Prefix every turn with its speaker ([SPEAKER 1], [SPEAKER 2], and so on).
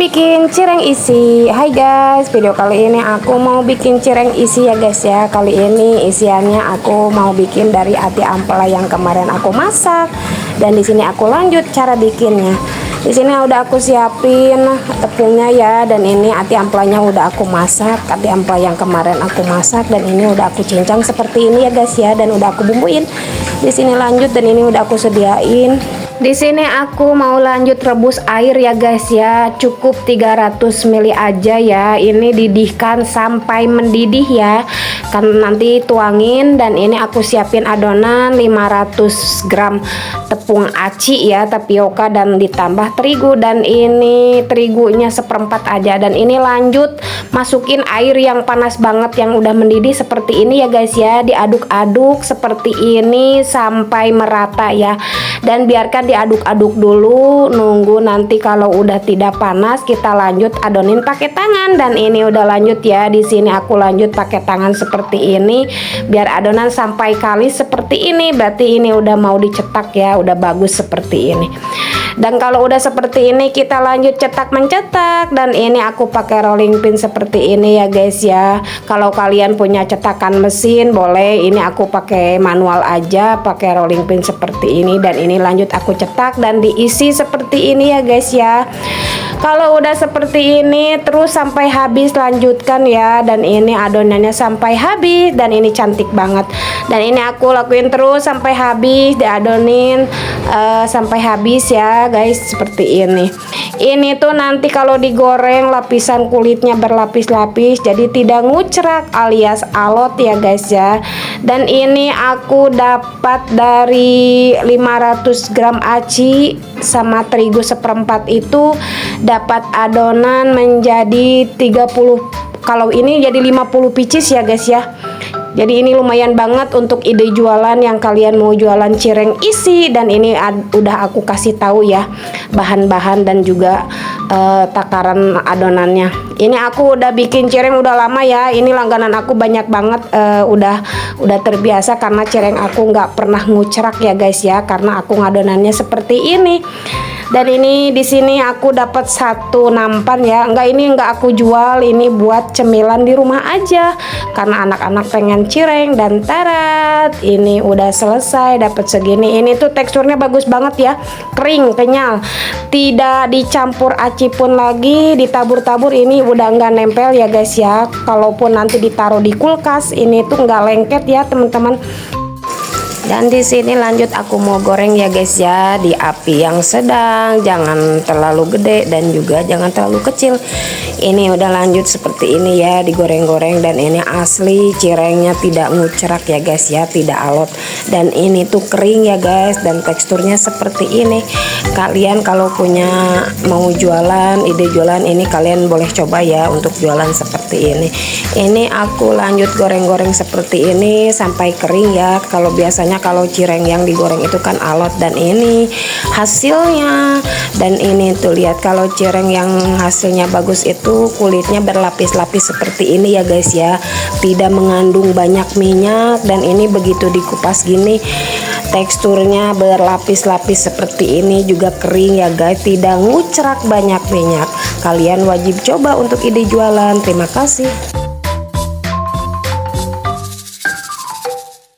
[SPEAKER 1] bikin cireng isi. Hai guys, video kali ini aku mau bikin cireng isi ya guys ya. Kali ini isiannya aku mau bikin dari ati ampela yang kemarin aku masak. Dan di sini aku lanjut cara bikinnya. Di sini udah aku siapin tepungnya ya, dan ini ati ampelanya udah aku masak. Ati ampela yang kemarin aku masak dan ini udah aku cincang seperti ini ya guys ya, dan udah aku bumbuin. Di sini lanjut, dan ini udah aku sediain. Di sini aku mau lanjut rebus air ya guys ya, cukup 300 ml aja ya. Ini didihkan sampai mendidih ya, kan nanti tuangin. Dan ini aku siapin adonan 500 gram tepung aci ya, tapioka, dan ditambah terigu. Dan ini terigunya seperempat aja. Dan ini lanjut masukin air yang panas banget yang udah mendidih seperti ini ya guys ya. Diaduk-aduk seperti ini sampai merata ya, dan biarkan diaduk-aduk dulu, nunggu nanti kalau udah tidak panas kita lanjut adonin pakai tangan. Dan ini udah lanjut ya, di sini aku lanjut pakai tangan seperti ini biar adonan sampai kalis seperti ini. Berarti ini udah mau dicetak ya, udah bagus seperti ini. Dan kalau udah seperti ini kita lanjut cetak mencetak. Dan ini aku pakai rolling pin seperti ini ya guys ya. Kalau kalian punya cetakan mesin boleh, ini aku pakai manual aja, pakai rolling pin seperti ini. Dan ini lanjut aku cetak dan diisi seperti ini ya guys ya. Kalau udah seperti ini terus sampai habis, lanjutkan ya. Dan ini adonannya sampai habis, dan ini cantik banget. Dan ini aku lakuin terus sampai habis, diadonin sampai habis ya guys, seperti ini. Ini tuh nanti kalau digoreng lapisan kulitnya berlapis-lapis, jadi tidak ngucrak alias alot ya guys ya. Dan ini aku dapat dari 500 gram aci sama terigu seperempat itu dapat adonan menjadi 30, kalau ini jadi 50 pieces ya guys ya. Jadi ini lumayan banget untuk ide jualan yang kalian mau jualan cireng isi. Dan ini udah aku kasih tahu ya bahan-bahan dan juga takaran adonannya. Ini aku udah bikin cireng udah lama ya. Ini langganan aku banyak banget, udah terbiasa karena cireng aku nggak pernah ngucrak ya guys ya, karena aku ngadonannya seperti ini. Dan ini di sini aku dapat satu nampan ya. Ini enggak aku jual, ini buat cemilan di rumah aja karena anak-anak pengen cireng. Dan tarat, ini udah selesai dapat segini. Ini tuh teksturnya bagus banget ya, kering, kenyal, tidak dicampur aci pun lagi, ditabur-tabur. Ini udah enggak nempel ya guys ya. Kalaupun nanti ditaruh di kulkas ini tuh enggak lengket ya teman-teman. Dan di sini lanjut aku mau goreng ya guys ya, di api yang sedang, jangan terlalu gede dan juga jangan terlalu kecil. Ini udah lanjut seperti ini ya, digoreng-goreng. Dan ini asli cirengnya tidak ngucrak ya guys ya, tidak alot. Dan ini tuh kering ya guys, dan teksturnya seperti ini. Kalian kalau punya mau jualan, ide jualan ini kalian boleh coba ya untuk jualan seperti ini. Ini aku lanjut goreng-goreng seperti ini sampai kering ya. Kalau biasanya kalau cireng yang digoreng itu kan alot, dan ini hasilnya. Dan ini tuh lihat, kalau cireng yang hasilnya bagus itu kulitnya berlapis-lapis seperti ini ya guys ya, tidak mengandung banyak minyak. Dan ini begitu dikupas gini teksturnya berlapis-lapis seperti ini, juga kering ya guys, tidak ngucrak banyak minyak. Kalian wajib coba untuk ide jualan. Terima kasih.